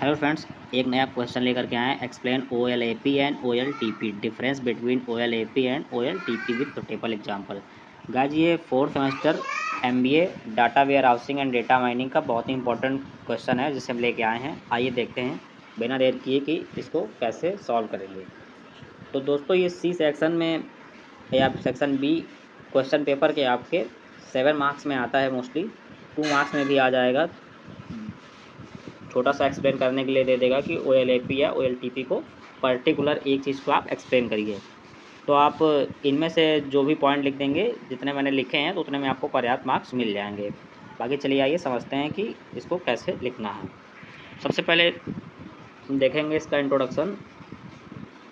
Hello friends, एक नया question लेकर के आए हैं। Explain OLAP and OLTP, difference between OLAP and OLTP with suitable example. Guys, ये fourth semester MBA data warehousing and data mining का बहुत ही इंपॉर्टेंट क्वेश्चन है जिसे हम लेके आए हैं। आइए देखते हैं बिना देर किए कि इसको कैसे सॉल्व करेंगे। तो दोस्तों, ये सी सेक्शन में या सेक्शन बी क्वेश्चन पेपर के आपके 7 मार्क्स में आता है, मोस्टली 2 मार्क्स में भी आ जाएगा। छोटा सा एक्सप्लेन करने के लिए दे देगा कि OLAP या OLTP को पर्टिकुलर एक चीज़ को आप एक्सप्लेन करिए। तो आप इनमें से जो भी पॉइंट लिख देंगे, जितने मैंने लिखे हैं तो उतने में आपको पर्याप्त मार्क्स मिल जाएंगे। बाकी चलिए आइए समझते हैं कि इसको कैसे लिखना है। सबसे पहले देखेंगे इसका introduction.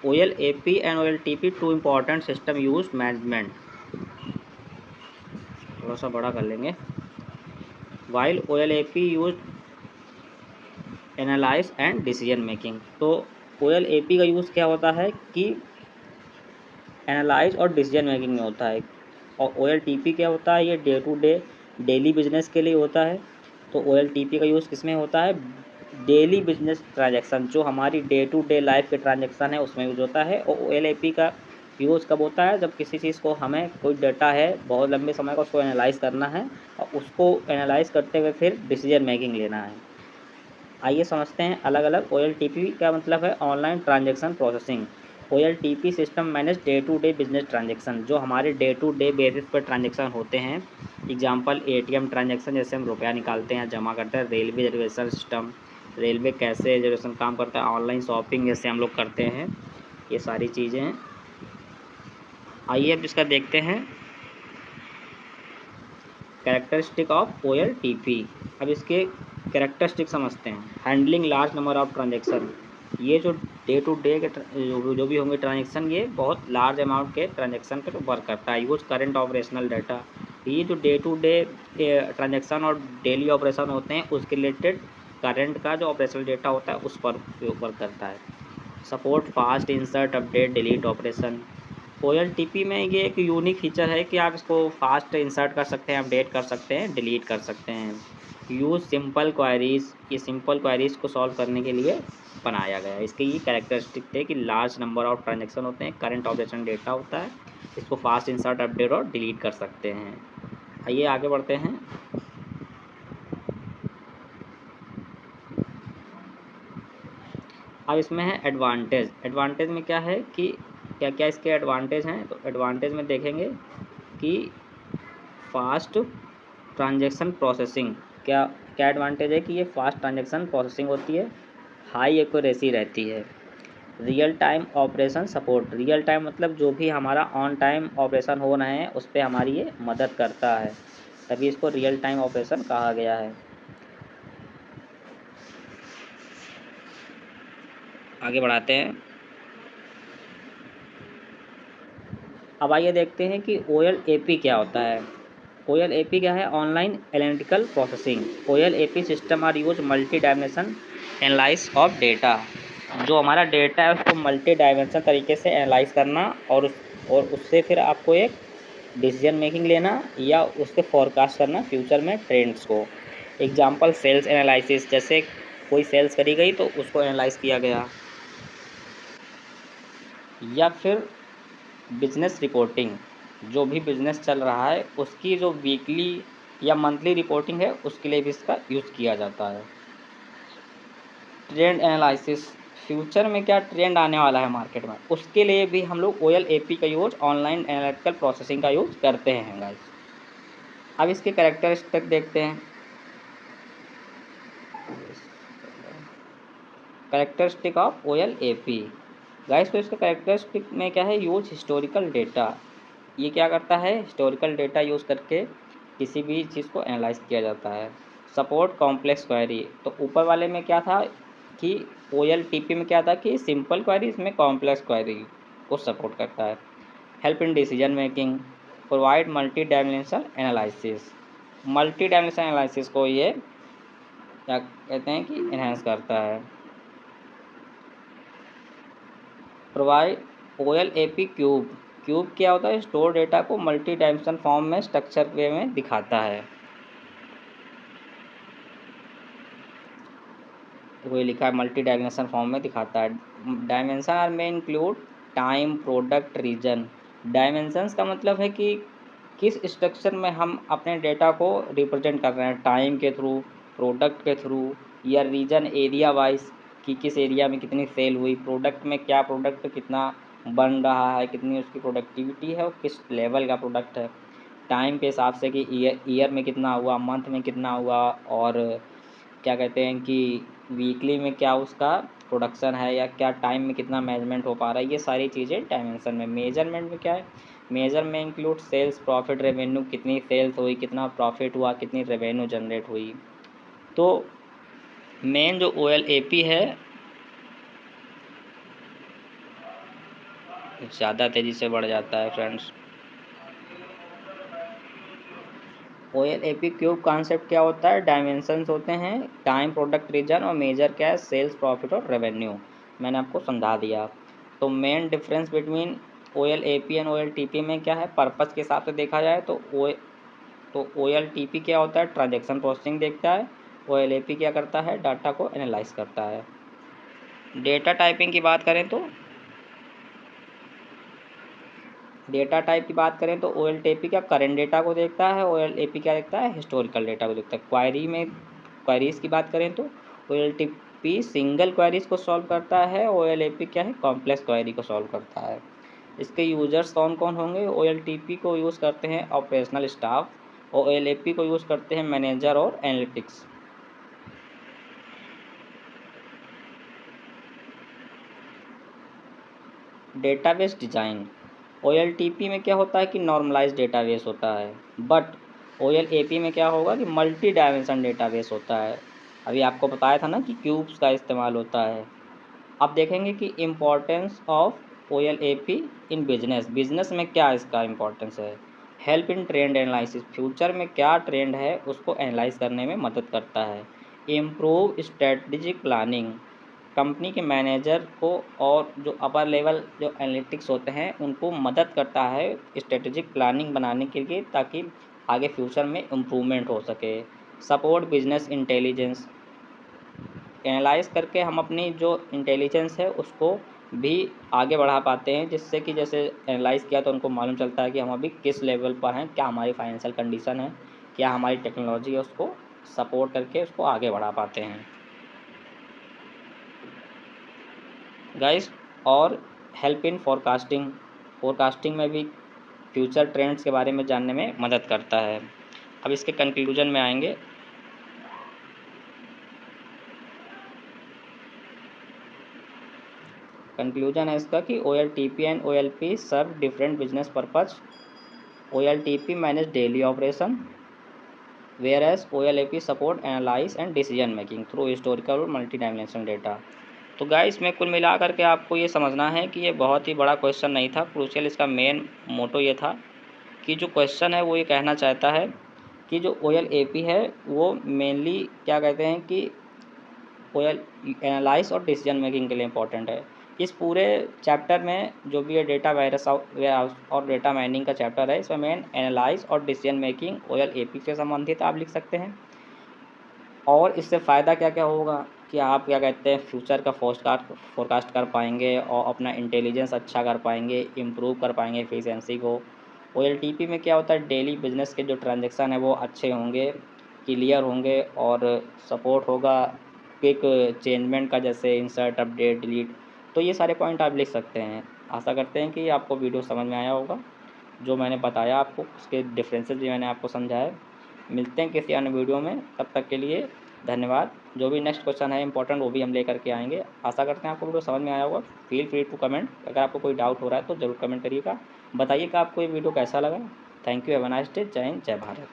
OLAP and OLTP two important system use management. थोड़ा सा बड़ा कर लेंगे। While OLAP use analyse and decision making. तो OLAP का यूज़ क्या होता है कि एनालाइज और डिसीजन मेकिंग में होता है, और OLTP क्या होता है, ये day to day daily business के लिए होता है। तो OLTP का यूज़ किस में होता है? डेली बिजनेस ट्रांजैक्शन, जो हमारी डे टू डे लाइफ के ट्रांजैक्शन है उसमें यूज होता है। और OLAP का यूज़ कब होता है? जब किसी चीज़ को, हमें कोई डाटा है बहुत लंबे समय का, उसको एनालाइज करना है और उसको एनालाइज करते हुए फिर डिसीजन मेकिंग लेना है। आइए समझते हैं अलग अलग। OLTP का मतलब है online transaction processing. OLTP system manage day to day business transaction, जो हमारे डे टू डे बेसिस पर ट्रांजैक्शन होते हैं। एग्जांपल ATM ट्रांजैक्शन, जैसे हम रुपया निकालते हैं, जमा करते हैं। रेलवे रिजर्वेशन सिस्टम, रेलवे कैसे रिजर्वेशन काम करता है। ऑनलाइन शॉपिंग जैसे हम लोग करते हैं, ये सारी चीज़ें हैं। आइए अब इसका देखते हैं कैरेक्टरिस्टिक ऑफ OLTP। अब इसके कैरेक्टरिस्टिक समझते हैं। Handling large number of transaction, ये जो डे टू डे के जो भी होंगे ट्रांजैक्शन, ये बहुत लार्ज अमाउंट के ट्रांजैक्शन पर वर्क करता है। यूज करंट ऑपरेशनल डाटा, ये जो डे टू डे ट्रांजैक्शन और डेली ऑपरेशन होते हैं उसके रिलेटेड करंट का जो ऑपरेशनल डेटा होता है उस पर वर्क करता है। Support fast insert update delete operation. OLTP में ये एक यूनिक फीचर है कि आप इसको फास्ट इंसर्ट कर सकते हैं, अपडेट कर सकते हैं, डिलीट कर सकते हैं। यूज़ सिंपल क्वायरीज, ये सिंपल क्वायरीज को सॉल्व करने के लिए बनाया गया है। इसके ये कैरेक्टरिस्टिक थे कि लार्ज नंबर ऑफ ट्रांजैक्शन होते हैं, करंट ऑपरेशन डेटा होता है, इसको फास्ट इंसर्ट अपडेट और डिलीट कर सकते हैं। आइए आगे बढ़ते हैं। अब इसमें है एडवांटेज। एडवांटेज में क्या है कि क्या क्या इसके एडवांटेज हैं। तो एडवांटेज में देखेंगे कि फास्ट ट्रांजैक्शन प्रोसेसिंग, क्या क्या एडवांटेज है कि ये फास्ट ट्रांजैक्शन प्रोसेसिंग होती है, हाई एक्यूरेसी रहती है। Real time operation support, real time मतलब जो भी हमारा ऑन टाइम ऑपरेशन हो रहे हैं उस पर हमारी ये मदद करता है, तभी इसको रियल टाइम ऑपरेशन कहा गया है। आगे बढ़ाते हैं। अब आइए देखते हैं कि OLAP क्या होता है। OLAP क्या है? Online analytical processing. OLAP system are use multi dimension analyse of data, जो हमारा डेटा है उसको मल्टी डायमेंशन तरीके से एनालाइज करना और उससे फिर आपको एक डिसीजन मेकिंग लेना या उसके फोरकास्ट करना फ्यूचर में ट्रेंड्स को। एग्जांपल सेल्स एनालिसिस, जैसे कोई सेल्स करी गई तो उसको एनालाइज किया गया। या फिर बिजनेस रिपोर्टिंग, जो भी बिजनेस चल रहा है उसकी जो वीकली या मंथली रिपोर्टिंग है उसके लिए भी इसका यूज़ किया जाता है। ट्रेंड एनालिसिस, फ्यूचर में क्या ट्रेंड आने वाला है मार्केट में, उसके लिए भी हम लोग OLAP का यूज, ऑनलाइन एनालिटिकल प्रोसेसिंग का यूज करते हैं गाइस। अब इसके कैरेक्टरिस्टिक देखते हैं। कैरेक्टरिस्टिक ऑफ OLAP गाइस, तो इसका कैरेक्टरिस्टिक में क्या है? यूज हिस्टोरिकल डेटा, ये क्या करता है? हिस्टोरिकल डेटा यूज़ करके किसी भी चीज़ को एनालाइज किया जाता है। सपोर्ट कॉम्प्लेक्स क्वेरी, तो ऊपर वाले में क्या था कि OLTP में क्या था कि सिंपल क्वेरी, इसमें कॉम्प्लेक्स क्वेरी को सपोर्ट करता है। Help in decision making, provide multi dimensional analysis, multi dimensional analysis को ये क्या कहते हैं कि इन्हेंस करता है। प्रोवाइड OLAP क्यूब, क्यूब क्या होता है? स्टोर डेटा को मल्टी डायमेंशन फॉर्म में स्ट्रक्चर वे में दिखाता है। वही लिखा है मल्टी डायमेंशन फॉर्म में दिखाता है। डायमेंशन आर में include time, product, region. Dimensions का मतलब है कि किस स्ट्रक्चर में हम अपने डेटा को रिप्रेजेंट कर रहे हैं, टाइम के थ्रू, प्रोडक्ट के थ्रू, या रीजन एरिया वाइज कि किस एरिया में कितनी सेल हुई, प्रोडक्ट में क्या प्रोडक्ट कितना बन रहा है, कितनी उसकी प्रोडक्टिविटी है और किस लेवल का प्रोडक्ट है, टाइम के हिसाब से कि ईयर में कितना हुआ, मंथ में कितना हुआ, और क्या कहते हैं कि वीकली में क्या उसका प्रोडक्शन है या क्या टाइम में कितना मैनेजमेंट हो पा रहा है। ये सारी चीज़ें डायमेंशन में। मेजरमेंट में क्या है, मेजर में इंक्लूड सेल्स, प्रॉफिट, रेवेन्यू, कितनी सेल्स हुई, कितना प्रॉफिट हुआ, कितनी रेवेन्यू जनरेट हुई। तो मेन जो OLAP है ज़्यादा तेज़ी से बढ़ जाता है फ्रेंड्स। OLAP क्यूब कॉन्सेप्ट क्या होता है, डायमेंशंस होते हैं टाइम, प्रोडक्ट, रीजन, और मेजर क्या है, सेल्स, प्रॉफिट और रेवेन्यू। मैंने आपको समझा दिया। तो main difference between OLAP and OLTP में क्या है, पर्पज़ के हिसाब से देखा जाए तो OLTP क्या होता है, ट्रांजैक्शन प्रोसेसिंग देखता है। OLAP क्या करता है, डाटा को एनालाइज करता है। डेटा टाइपिंग की बात करें तो OLTP क्या करेंट डेटा को देखता है, OLAP क्या देखता है, हिस्टोरिकल डेटा को देखता है। क्वारीज़ की बात करें तो OLTP सिंगल क्वारीज़ को सॉल्व करता है, OLAP क्या है, कॉम्प्लेक्स क्वारी को सॉल्व करता है। इसके यूजर्स कौन कौन होंगे, OLTP को यूज़ करते हैं ऑपरेशनल स्टाफ, और OLAP को यूज़ करते हैं मैनेजर और एनालिटिक्स। डेटाबेस डिज़ाइन, OLTP में क्या होता है कि नॉर्मलाइज डेटाबेस होता है, बट OLAP में क्या होगा कि मल्टी डायमेंशन डेटाबेस होता है। अभी आपको बताया था ना कि क्यूब्स का इस्तेमाल होता है। अब देखेंगे कि importance of OLAP in business में क्या इसका इम्पोर्टेंस है। Help in trend analysis, future में क्या ट्रेंड है उसको एनालाइज करने में मदद करता है। इम्प्रूव स्ट्रेटजिक प्लानिंग, कंपनी के मैनेजर को और जो अपर लेवल जो एनालिटिक्स होते हैं उनको मदद करता है स्ट्रेटजिक प्लानिंग बनाने के लिए, ताकि आगे फ्यूचर में इम्प्रूवमेंट हो सके। सपोर्ट बिजनेस इंटेलिजेंस, एनालाइज करके हम अपनी जो इंटेलिजेंस है उसको भी आगे बढ़ा पाते हैं, जिससे कि जैसे एनालाइज किया तो उनको मालूम चलता है कि हम अभी किस लेवल पर हैं, क्या हमारी फाइनेंशियल कंडीशन है, क्या हमारी टेक्नोलॉजी है, उसको सपोर्ट करके उसको आगे बढ़ा पाते हैं गाइस। और हेल्प इन फोरकास्टिंग में भी फ्यूचर ट्रेंड्स के बारे में जानने में मदद करता है। अब इसके कंक्लूजन में आएंगे। कंक्लूजन है इसका कि OLTP and OLP serve different business purpose. OLTP manage daily operation, whereas OLAP support analyse and decision making through historical और मल्टी डायमेंशनल डेटा। तो गाइस में कुल मिला करके आपको ये समझना है कि ये बहुत ही बड़ा क्वेश्चन नहीं था, क्रूशियल इसका मेन मोटो ये था कि जो क्वेश्चन है वो ये कहना चाहता है कि जो OLAP है वो मेनली क्या कहते हैं कि OL एनालाइज और डिसीजन मेकिंग के लिए इम्पोर्टेंट है। इस पूरे चैप्टर में जो भी ये डेटा वेयर हाउस और डेटा माइनिंग का चैप्टर है, इसमें मेन एनालाइज और डिसीजन मेकिंग OLAP से संबंधित आप लिख सकते हैं। और इससे फ़ायदा क्या क्या होगा कि आप क्या कहते हैं फ्यूचर का फोरकास्ट कर पाएंगे और अपना इंटेलिजेंस अच्छा कर पाएंगे, इम्प्रूव कर पाएंगे एफिशिएंसी को। OLTP में क्या होता है, डेली बिजनेस के जो ट्रांजेक्शन है वो अच्छे होंगे, क्लियर होंगे, और सपोर्ट होगा क्विक चेंजमेंट का, जैसे इंसर्ट, अपडेट, डिलीट। तो ये सारे पॉइंट आप लिख सकते हैं। आशा करते हैं कि आपको वीडियो समझ में आया होगा। जो मैंने बताया आपको उसके डिफरेंसेस भी मैंने आपको समझाया। मिलते हैं किसी अन्य वीडियो में, तब तक के लिए धन्यवाद। जो भी नेक्स्ट क्वेश्चन है इंपॉर्टेंट वो भी हम लेकर के आएंगे। आशा करते हैं आपको वीडियो समझ में आया होगा। फील फ्री टू कमेंट, अगर आपको कोई डाउट हो रहा है तो ज़रूर कमेंट करिएगा, बताइएगा आपको ये वीडियो कैसा लगा। Thank you, have a nice day, जय हिंद, जय भारत।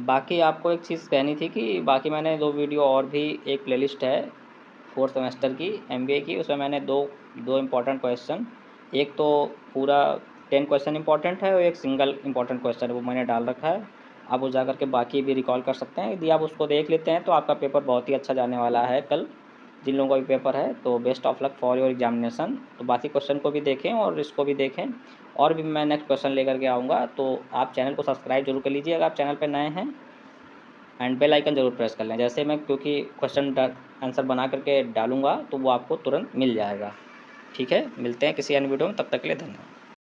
बाकी आपको एक चीज़ कहनी थी कि बाकी मैंने 2 वीडियो और भी, एक प्लेलिस्ट है 4th सेमेस्टर की MBA की, उसमें मैंने दो इम्पॉर्टेंट क्वेश्चन, एक तो पूरा 10 क्वेश्चन इंपॉर्टेंट है और एक सिंगल इंपॉर्टेंट क्वेश्चन है, वो मैंने डाल रखा है। आप उस जा करके बाकी भी रिकॉल कर सकते हैं। यदि आप उसको देख लेते हैं तो आपका पेपर बहुत ही अच्छा जाने वाला है कल, जिन लोगों का भी पेपर है। तो best of luck for your examination. तो बाकी क्वेश्चन को भी देखें और इसको भी देखें, और भी मैं नेक्स्ट क्वेश्चन लेकर के आऊँगा। तो आप चैनल को सब्सक्राइब जरूर कर लीजिए अगर आप चैनल पर नए हैं। एंड बेल आइकन ज़रूर प्रेस कर लें, जैसे मैं क्योंकि क्वेश्चन आंसर बना करके डालूंगा तो वो आपको तुरंत मिल जाएगा। ठीक है, मिलते हैं किसी अन्य वीडियो में, तब तक के लिए धन्यवाद।